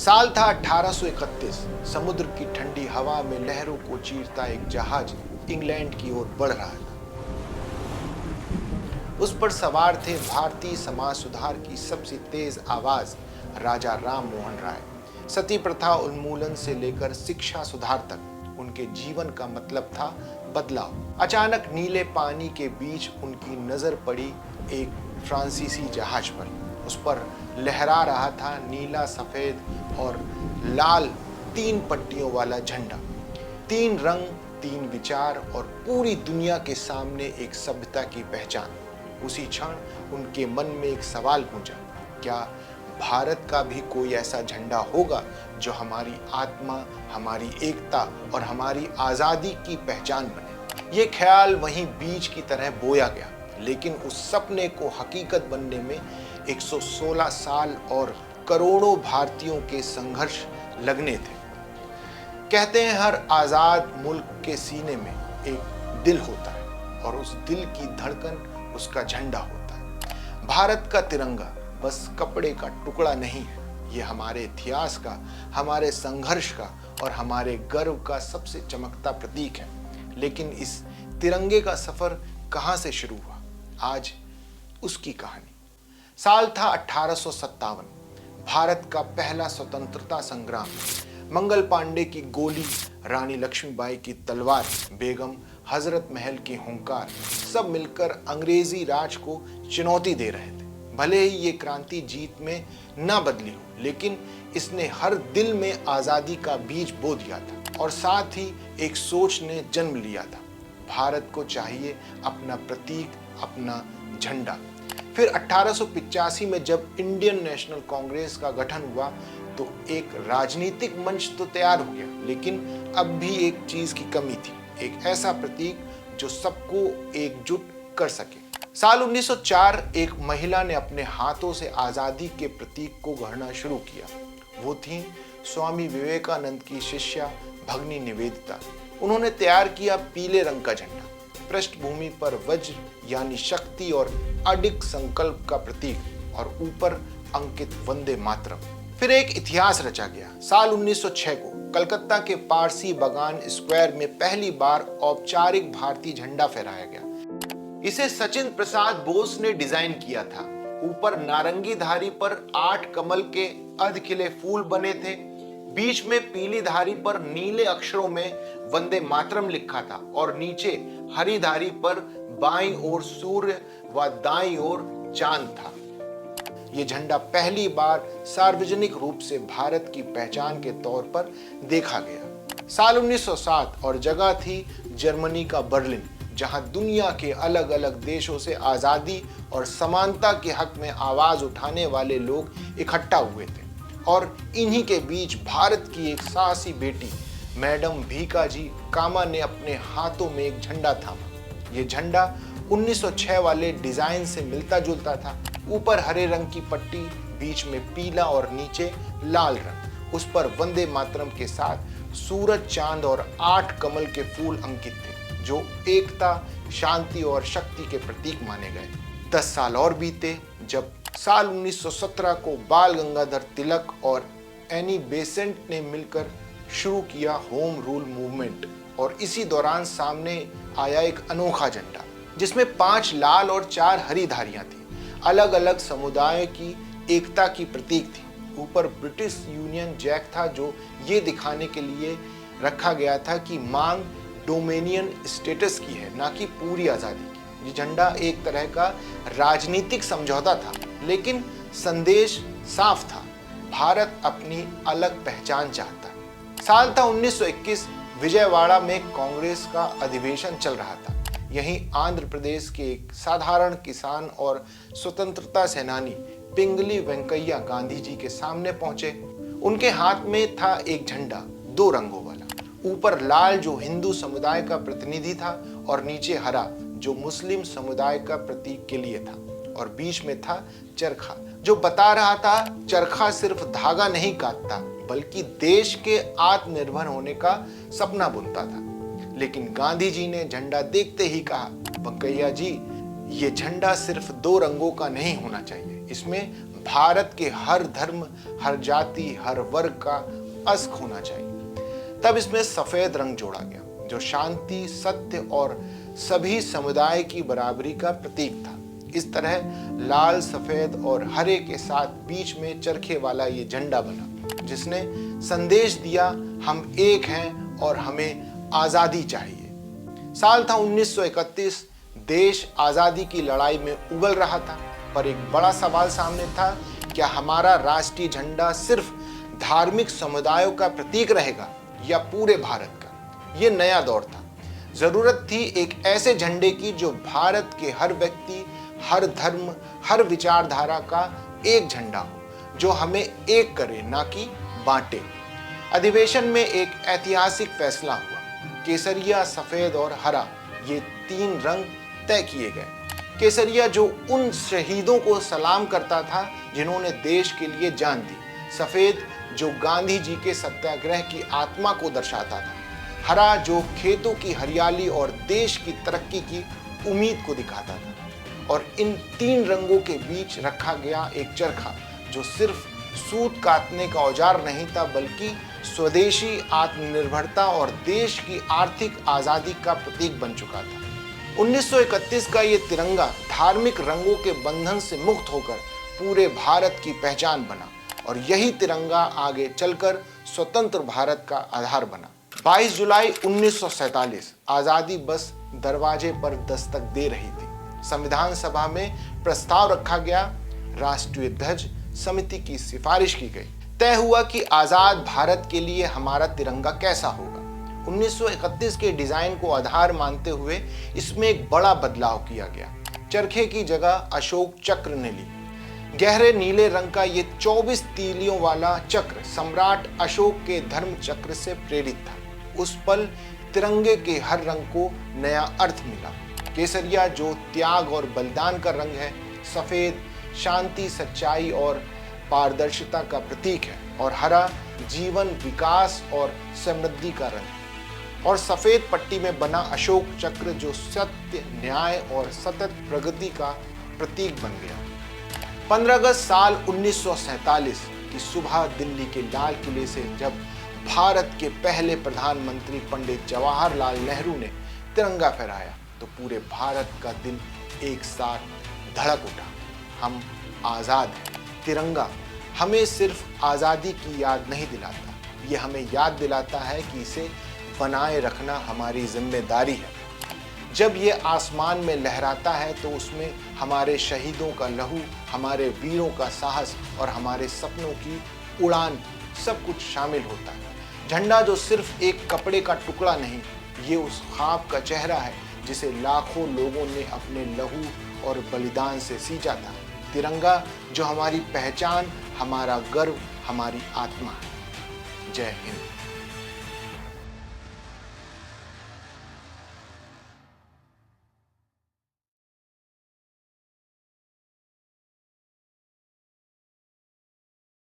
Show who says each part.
Speaker 1: साल था 1831। समुद्र की ठंडी हवा में लहरों को चीरता एक जहाज इंग्लैंड की ओर बढ़ रहा था। उस पर सवार थे भारतीय समाज सुधार की सबसे तेज आवाज राजा राम मोहन राय। सती प्रथा उन्मूलन से लेकर शिक्षा सुधार तक उनके जीवन का मतलब था बदलाव। अचानक नीले पानी के बीच उनकी नजर पड़ी एक फ्रांसीसी जहाज पर। उस पर लहरा रहा था नीला, सफेद और लाल 3 पट्टियों वाला झंडा। 3 रंग, 3 विचार और पूरी दुनिया के सामने एक सभ्यता की पहचान। उसी क्षण उनके मन में एक सवाल गूंजा, क्या भारत का भी कोई ऐसा झंडा होगा जो हमारी आत्मा, हमारी एकता और हमारी आजादी की पहचान बने। ये ख्याल वहीं बीज की तरह बोया गया, लेकिन उस सपने को हकीकत बनने में 116 साल और करोड़ों भारतीयों के संघर्ष लगने थे। कहते हैं हर आजाद मुल्क के सीने में एक दिल होता है और उस दिल की धड़कन उसका झंडा होता है। भारत का तिरंगा बस कपड़े का टुकड़ा नहीं है, ये हमारे इतिहास का, हमारे संघर्ष का और हमारे गर्व का सबसे चमकता प्रतीक है। लेकिन इस तिरंगे का सफर कहां से शुरू हुआ? आज उसकी कहानी। साल था 1857। भारत का पहला स्वतंत्रता संग्राम। मंगल पांडे की गोली, रानी लक्ष्मीबाई की तलवार, बेगम हजरत महल की हुंकार, सब मिलकर अंग्रेजी राज को चुनौती दे रहे थे। भले ही ये क्रांति जीत में ना बदली हो, लेकिन इसने हर दिल में आजादी का बीज बो दिया था और साथ ही एक सोच ने जन्म लिया था, भारत को चाहिए अपना प्रतीक, अपना झंडा। फिर 1885 में जब इंडियन नेशनल कांग्रेस का गठन हुआ तो एक राजनीतिक मंच तो तैयार हो गया, लेकिन अब भी एक चीज की कमी थी, एक ऐसा प्रतीक जो सबको एकजुट कर सके। साल 1904 एक महिला ने अपने हाथों से आजादी के प्रतीक को गढ़ना शुरू किया। वो थी स्वामी विवेकानंद की शिष्या भगनी निवेदिता। उन्होंने तैयार किया पीले रंग का झंडा, पृष्ठभूमि पर वज्र यानी शक्ति और अडिग संकल्प का प्रतीक और ऊपर अंकित वंदे मातरम। फिर एक इतिहास रचा गया। साल 1906 को कलकत्ता के पारसी बागान स्क्वायर में पहली बार औपचारिक भारतीय झंडा फहराया गया। इसे सचिन प्रसाद बोस ने डिजाइन किया था। ऊपर नारंगी धारी पर 8 कमल के अर्ध खिले फूल बने थे। बीच में पीली धारी पर नीले अक्षरों में वंदे मातरम लिखा था और नीचे हरी धारी पर बाईं ओर सूर्य व दाईं ओर चांद था। यह झंडा पहली बार सार्वजनिक रूप से भारत की पहचान के तौर पर देखा गया। साल 1907 और जगह थी जर्मनी का बर्लिन, जहां दुनिया के अलग अलग देशों से आजादी और समानता के हक में आवाज उठाने वाले लोग इकट्ठा हुए थे और इन्हीं के बीच भारत की एक साहसी बेटी मैडम भीकाजी कामा ने अपने हाथों में एक झंडा थामा। ये झंडा 1906 वाले डिजाइन से मिलता जुलता था। ऊपर हरे रंग की पट्टी, बीच में पीला और नीचे लाल रंग। उस पर वंदे मातरम के साथ सूरज, चांद और 8 कमल के फूल अंकित थे, जो एकता, शांति और शक्ति के प्रतीक माने गए। 10 साल और बीते जब साल 1917 को बाल गंगाधर तिलक और एनी बेसेंट ने मिलकर शुरू किया होम रूल मूवमेंट और इसी दौरान सामने आया एक अनोखा झंडा जिसमें 5 लाल और 4 हरी धारियां थी। अलग अलग समुदायों की एकता की प्रतीक थी। ऊपर ब्रिटिश यूनियन जैक था, जो ये दिखाने के लिए रखा गया था कि मांग डोमेनियन स्टेटस की है, ना कि पूरी आजादी की। ये झंडा एक तरह का राजनीतिक समझौता था, लेकिन संदेश साफ था, भारत अपनी अलग पहचान चाहता है। साल था 1921। विजयवाड़ा में कांग्रेस का अधिवेशन चल रहा था। यहीं आंध्र प्रदेश के एक साधारण किसान और स्वतंत्रता सेनानी पिंगली वेंकैया गांधी जी के सामने पहुंचे। उनके हाथ में था एक झंडा 2 रंगों वाला। ऊपर लाल जो हिंदू समुदाय का प्रतिनिधि था और नीचे हरा जो मुस्लिम समुदाय का प्रतीक के लिए था और बीच में था चरखा जो बता रहा था चरखा सिर्फ धागा नहीं काटता बल्कि देश के आत्मनिर्भर होने का सपना बुनता था। लेकिन गांधी जी ने झंडा देखते ही कहा, वेंकैया जी, ये झंडा सिर्फ 2 रंगों का नहीं होना चाहिए, इसमें भारत के हर धर्म, हर जाति, हर वर्ग का अस्क होना चाहिए। तब इसमें सफेद रंग जोड़ा गया जो शांति, सत्य और सभी समुदाय की बराबरी का प्रतीक था। इस तरह लाल, सफेद और हरे के साथ बीच में चरखे वाला ये झंडा बना, जिसने संदेश दिया हम एक हैं और हमें आजादी चाहिए। साल था 1931। देश आजादी की लड़ाई में उबल रहा था, पर एक बड़ा सवाल सामने था, क्या हमारा राष्ट्रीय झंडा सिर्फ धार्मिक समुदायों का प्रतीक रहेगा या पूरे भारत का? ये नया दौर था। जरूरत थी एक ऐसे झंडे की जो भारत के हर व्यक्ति, हर धर्म, हर विचारधारा का एक झंडा हो, जो हमें एक करे, ना कि बांटे। अधिवेशन में एक ऐतिहासिक फैसला हुआ। केसरिया, सफेद और हरा, ये 3 रंग तय किए गए। केसरिया जो उन शहीदों को सलाम करता था जिन्होंने देश के लिए जान दी। सफेद जो गांधी जी के सत्याग्रह की आत्मा को दर्शाता था। हरा जो खेतों की हरियाली और देश की तरक्की की उम्मीद को दिखाता था। और इन 3 रंगों के बीच रखा गया एक चरखा जो सिर्फ सूत काटने का औजार नहीं था, बल्कि स्वदेशी आत्मनिर्भरता और देश की आर्थिक आजादी का प्रतीक बन चुका था। 1931 का ये तिरंगा धार्मिक रंगों के बंधन से मुक्त होकर पूरे भारत की पहचान बना और यही तिरंगा आगे चलकर स्वतंत्र भारत का आधार बना। 22 जुलाई 1947 आजादी बस दरवाजे पर दस्तक दे रही थी। संविधान सभा में प्रस्ताव रखा गया, राष्ट्रीय ध्वज समिति की सिफारिश की गई। तय हुआ कि आजाद भारत के लिए हमारा तिरंगा कैसा होगा। 1931 के डिजाइन को आधार मानते हुए इसमें एक बड़ा बदलाव किया गया। चरखे की जगह अशोक चक्र ने ली। गहरे नीले रंग का ये 24 तीलियों वाला चक्र सम्राट अशोक के धर्म चक्र से प्रेरित था। उस पल तिरंगे के हर रंग को नया अर्थ मिला। केसरिया जो त्याग और बलिदान का रंग है, सफेद शांति, सच्चाई और पारदर्शिता का प्रतीक है, और हरा जीवन, विकास और समृद्धि का रंग है। और सफेद पट्टी में बना अशोक चक्र जो सत्य, न्याय और सतत प्रगति का प्रतीक बन गया। 15 अगस्त साल 1947 की सुबह दिल्ली के लाल किले से जब भारत के पहले प्रधानमंत्री पंडित जवाहरलाल नेहरू ने तिरंगा फहराया तो पूरे भारत का दिल एक साथ धड़क उठा। हम आज़ाद हैं। तिरंगा हमें सिर्फ आज़ादी की याद नहीं दिलाता, ये हमें याद दिलाता है कि इसे बनाए रखना हमारी जिम्मेदारी है। जब ये आसमान में लहराता है तो उसमें हमारे शहीदों का लहू, हमारे वीरों का साहस और हमारे सपनों की उड़ान सब कुछ शामिल होता है। झंडा जो सिर्फ एक कपड़े का टुकड़ा नहीं, ये उस ख्वाब का चेहरा है जिसे लाखों लोगों ने अपने लहू और बलिदान से सींचा था। तिरंगा जो हमारी पहचान, हमारा गर्व, हमारी आत्मा है। जय हिंद।